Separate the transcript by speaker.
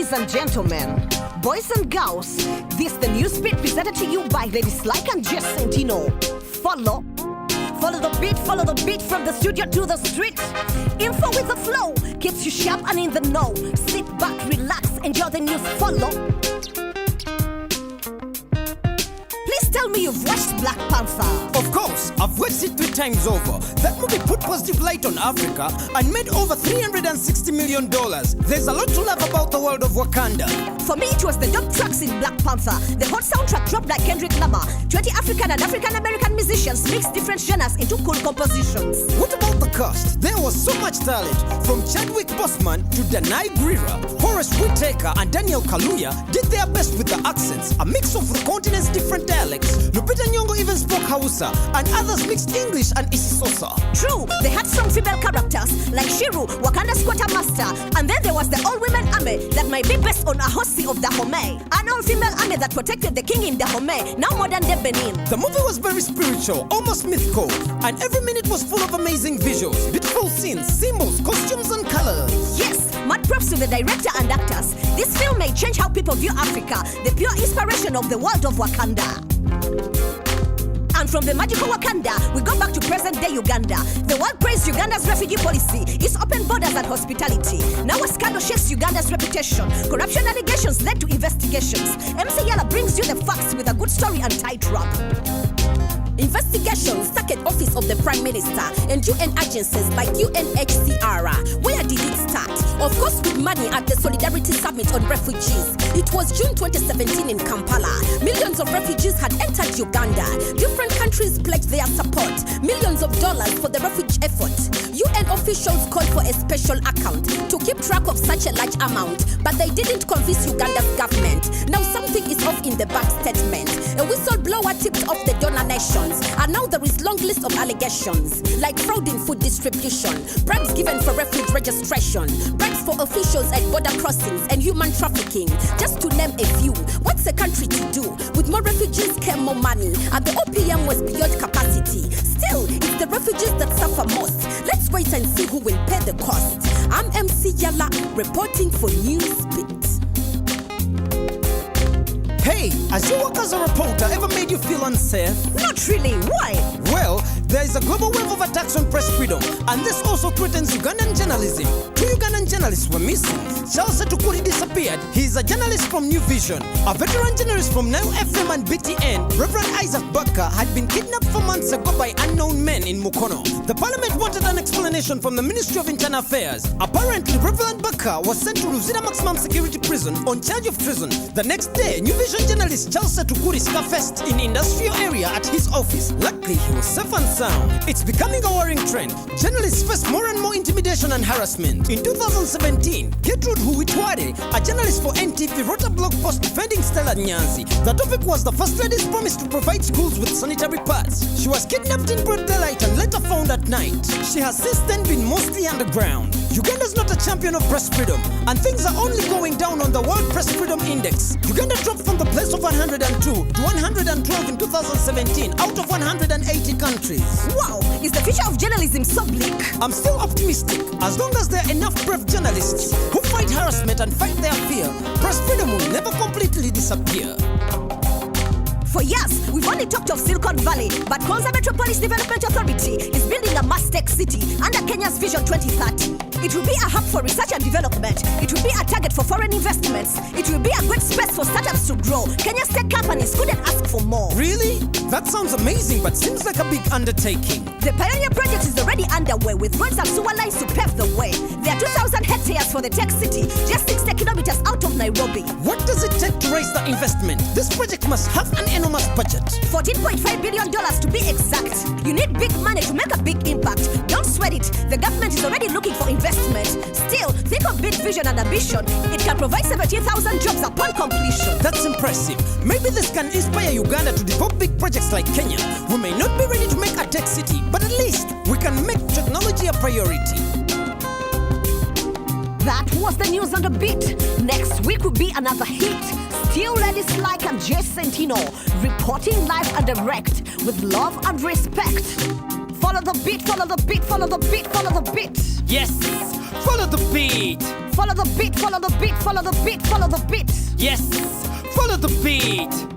Speaker 1: Ladies and gentlemen, boys and girls, this the news beat presented to you by Ladies Like and Jess Sentino. Follow the beat from the studio to the street. Info with the flow keeps you sharp and in the know. Sit back, relax, enjoy the news. Follow. Please tell me you've watched Black Panther.
Speaker 2: Of course, I've watched it 3 times over. That movie put positive light on Africa and made over $360 million. There's a lot to love about the world of Wakanda.
Speaker 1: For me, it was the dope tracks in Black Panther. The hot soundtrack dropped like Kendrick Lamar. 20 African and African-American musicians mixed different genres into cool compositions.
Speaker 2: What about the cast? There was so much talent. From Chadwick Boseman to Danai Gurira, Forrest Whitaker and Daniel Kaluuya did their best with the accents. A mix of the continent's different dialects. Lupita Nyong'o even spoke Hausa, and others mixed English and Isisosa.
Speaker 1: True, they had some female characters like Shiru, Wakanda's quartermaster, and then there was the all-women army that might be based on Ahosi of Dahomey, an all-female army that protected the king in Dahomey, now modern-day Benin.
Speaker 2: The movie was very spiritual, almost mythical, and every minute was full of amazing visuals, beautiful scenes, symbols, costumes, and colors.
Speaker 1: Yes, mad props to the director and actors. This film may change how people view Africa, the pure inspiration of the world of Wakanda. And from the magical Wakanda, we go back to present-day Uganda. The world praised Uganda's refugee policy, its open borders and hospitality. Now a scandal shakes Uganda's reputation. Corruption allegations led to investigations. MC Yala brings you the facts with a good story and tight wrap.
Speaker 3: Investigations stuck at office of the Prime Minister and UN agencies like UNHCR. Where did it start? Of course with money at the Solidarity Summit on Refugees. It was June 2017 in Kampala. Millions of refugees had entered Uganda. Different countries pledged their support. Millions of dollars for the refugee effort. UN officials called for a special account to keep track of such a large amount, but they didn't convince Uganda's government. Now something is off in the back statement. A whistleblower tipped off the donor nations, and now there is long list of allegations like fraud in food distribution, bribes given for refuge registration, bribes for officials at border crossings, and human trafficking, just to name a few. What's a country to do? With more refugees came more money, and the OPM was beyond capacity. Still, it's the refugees that suffer most. Let's wait and see who will pay the cost. I'm MC Yala, reporting for Newsbeat.
Speaker 2: Hey, has your work as a reporter ever made you feel unsafe?
Speaker 1: Not really, why?
Speaker 2: Well, there is a global wave of attacks on press freedom, and this also threatens Ugandan journalism. 2 Ugandan journalists were missing. Charles Setukuri disappeared. He is a journalist from New Vision. A veteran journalist from Nile FM and BTN, Reverend Isaac Baka, had been kidnapped 4 months ago by unknown men in Mukono. The parliament wanted an explanation from the Ministry of Internal Affairs. Apparently, Reverend Baka was sent to Luzira Maximum Security Prison on charge of treason. The next day, New Vision journalist Charles Setukuri scuffed in industrial area at his office. Luckily, he was safe and sound. It's becoming a worrying trend. Journalists face more and more intimidation and harassment. In 2017, Gertrude Huitware, a journalist for NTV, wrote a blog post defending Stella Nyanzi. The topic was the First Lady's promise to provide schools with sanitary pads. She was kidnapped in broad daylight and later found at night. She has since then been mostly underground. Uganda is not a champion of press freedom, and things are only going down on the World Press Freedom Index. Uganda dropped from the place of 102 to 112 in 2017 out of 180 countries.
Speaker 1: Wow, is the future of journalism so bleak?
Speaker 2: I'm still optimistic. As long as there are enough brave journalists who fight harassment and fight their fear, press freedom will never completely disappear.
Speaker 1: For years, we've only talked of Silicon Valley, but Konza Metropolis Development Authority is building a mass tech city under Kenya's Vision 2030. It will be a hub for research and development. It will be a target for foreign investments. It will be a great space for startups to grow. Kenya's tech companies couldn't ask for more.
Speaker 2: Really? That sounds amazing, but seems like a big undertaking.
Speaker 1: The Pioneer project is already underway with roads and sewer lines to pave the way. There are 2,000 hectares for the tech city, just 60 kilometers out of Nairobi.
Speaker 2: What does it take to raise the investment? This project must have an enormous budget.
Speaker 1: $14.5 billion to be exact. You need big money to make a big impact. Don't sweat it. The government is already looking for investment. Still, think of big vision and ambition. It can provide 17,000 jobs upon completion.
Speaker 2: That's impressive. Maybe this can inspire Uganda to develop big projects like Kenya. We may not be ready to make a tech city, but at least we can make technology a priority.
Speaker 1: That was the news on the beat. Next week will be another hit. Still Ladies Like and Jess Sentino, reporting live and direct with love and respect. Follow the beat, follow the beat, follow the beat, follow the beat.
Speaker 2: Yes, follow the beat.
Speaker 1: Follow the beat, follow the beat, follow the beat, follow the beat.
Speaker 2: Yes, follow the beat.